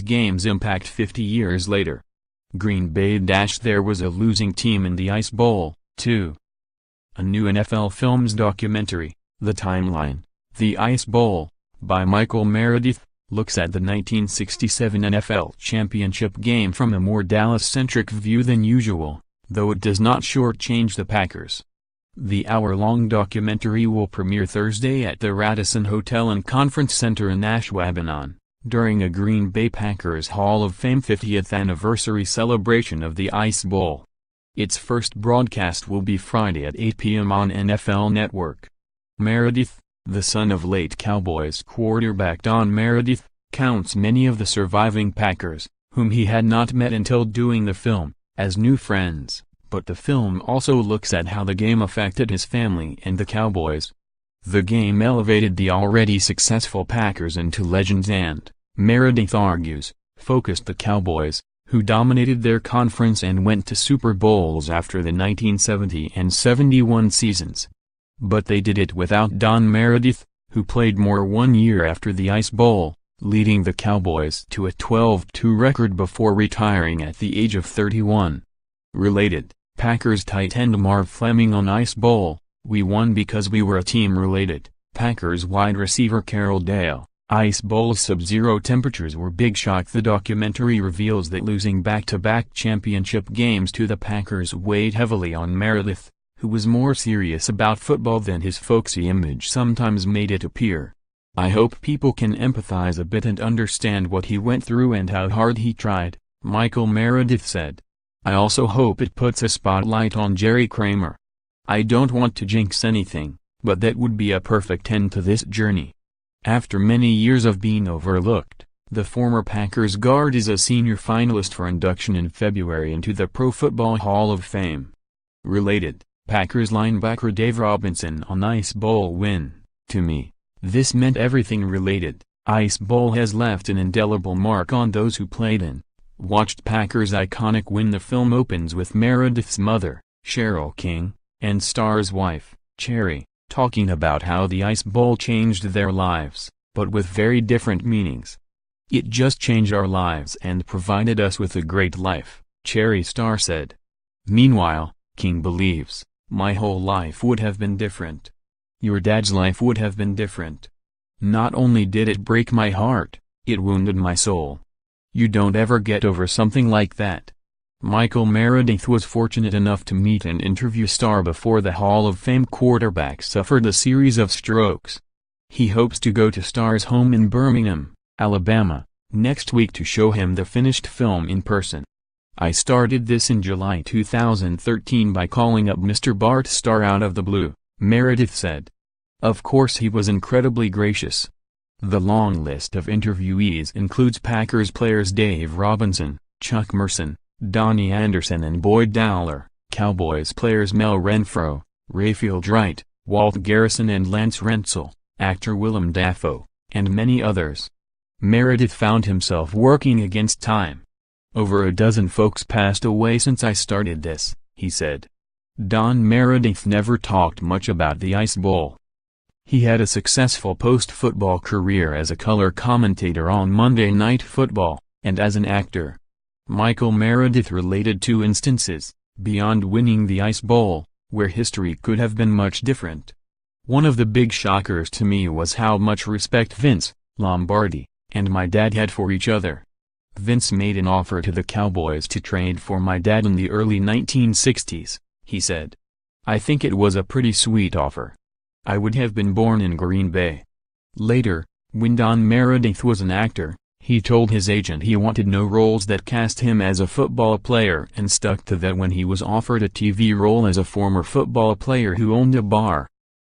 game's impact 50 years later. Green Bay - There was a losing team in the Ice Bowl, too. A new NFL Films documentary, The Timeline, The Ice Bowl, by Michael Meredith, looks at the 1967 NFL championship game from a more Dallas-centric view than usual, though it does not shortchange the Packers. The hour-long documentary will premiere Thursday at the Radisson Hotel and Conference Center in Ashwaubenon, during a Green Bay Packers Hall of Fame 50th anniversary celebration of the Ice Bowl. Its first broadcast will be Friday at 8 p.m. on NFL Network. Meredith, the son of late Cowboys quarterback Don Meredith, counts many of the surviving Packers, whom he had not met until doing the film, as new friends, but the film also looks at how the game affected his family and the Cowboys. The game elevated the already successful Packers into legends and, Meredith argues, focused the Cowboys, who dominated their conference and went to Super Bowls after the 1970 and 71 seasons. But they did it without Don Meredith, who played more 1 year after the Ice Bowl, leading the Cowboys to a 12-2 record before retiring at the age of 31. Related, Packers tight end Marv Fleming on Ice Bowl, "We won because we were a team." Related, Packers wide receiver Carroll Dale, "Ice Bowl sub-zero temperatures were big shock." The documentary reveals that losing back-to-back championship games to the Packers weighed heavily on Meredith, who was more serious about football than his folksy image sometimes made it appear. "I hope people can empathize a bit and understand what he went through and how hard he tried," Michael Meredith said. "I also hope it puts a spotlight on Jerry Kramer. I don't want to jinx anything, but that would be a perfect end to this journey." After many years of being overlooked, the former Packers guard is a senior finalist for induction in February into the Pro Football Hall of Fame. Related, Packers linebacker Dave Robinson on Ice Bowl win, "To me, this meant everything." Related, Ice Bowl has left an indelible mark on those who played in, watched Packers iconic win. The film opens with Meredith's mother, Cheryl King, and Star's wife, Cherry, talking about how the Ice Bowl changed their lives, but with very different meanings. "It just changed our lives and provided us with a great life," Cherry Star said. Meanwhile, King believes, "My whole life would have been different. Your dad's life would have been different. Not only did it break my heart, it wounded my soul. You don't ever get over something like that." Michael Meredith was fortunate enough to meet and interview Star before the Hall of Fame quarterback suffered a series of strokes. He hopes to go to Star's home in Birmingham, Alabama, next week to show him the finished film in person. "I started this in July 2013 by calling up Mr. Bart Starr out of the blue," Meredith said. "Of course he was incredibly gracious." The long list of interviewees includes Packers players Dave Robinson, Chuck Merson, Donnie Anderson and Boyd Dowler, Cowboys players Mel Renfro, Rayfield Wright, Walt Garrison and Lance Rentzel, actor Willem Dafoe, and many others. Meredith found himself working against time. "Over a dozen folks passed away since I started this," he said. Don Meredith never talked much about the Ice Bowl. He had a successful post-football career as a color commentator on Monday Night Football, and as an actor. Michael Meredith related two instances, beyond winning the Ice Bowl, where history could have been much different. "One of the big shockers to me was how much respect Vince Lombardi and my dad had for each other. Vince made an offer to the Cowboys to trade for my dad in the early 1960s, he said. I think it was a pretty sweet offer. I would have been born in Green Bay." Later, when Don Meredith was an actor, he told his agent he wanted no roles that cast him as a football player and stuck to that when he was offered a TV role as a former football player who owned a bar.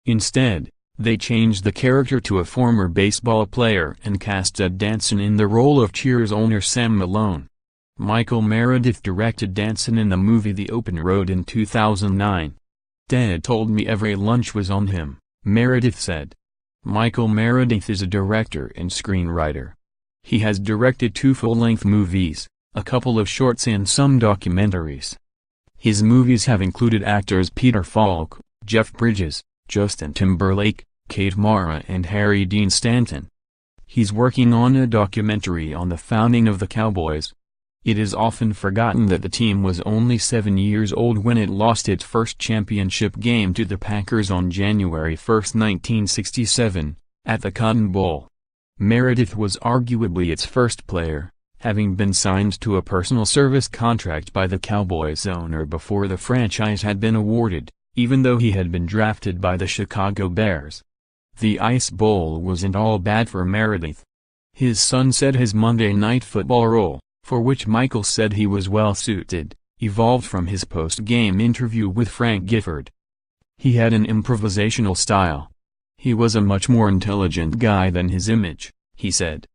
Instead, they changed the character to a former baseball player and cast Ted Danson in the role of Cheers owner Sam Malone. Michael Meredith directed Danson in the movie The Open Road in 2009. "Ted told me every lunch was on him," Meredith said. Michael Meredith is a director and screenwriter. He has directed 2 full-length movies, a couple of shorts and some documentaries. His movies have included actors Peter Falk, Jeff Bridges, Justin Timberlake, Kate Mara and Harry Dean Stanton. He's working on a documentary on the founding of the Cowboys. It is often forgotten that the team was only 7 years old when it lost its first championship game to the Packers on January 1, 1967, at the Cotton Bowl. Meredith was arguably its first player, having been signed to a personal service contract by the Cowboys owner before the franchise had been awarded, even though he had been drafted by the Chicago Bears. The Ice Bowl wasn't all bad for Meredith. His son said his Monday Night Football role, for which Michael said he was well-suited, evolved from his post-game interview with Frank Gifford. He had an improvisational style. He was a much more intelligent guy than his image, he said.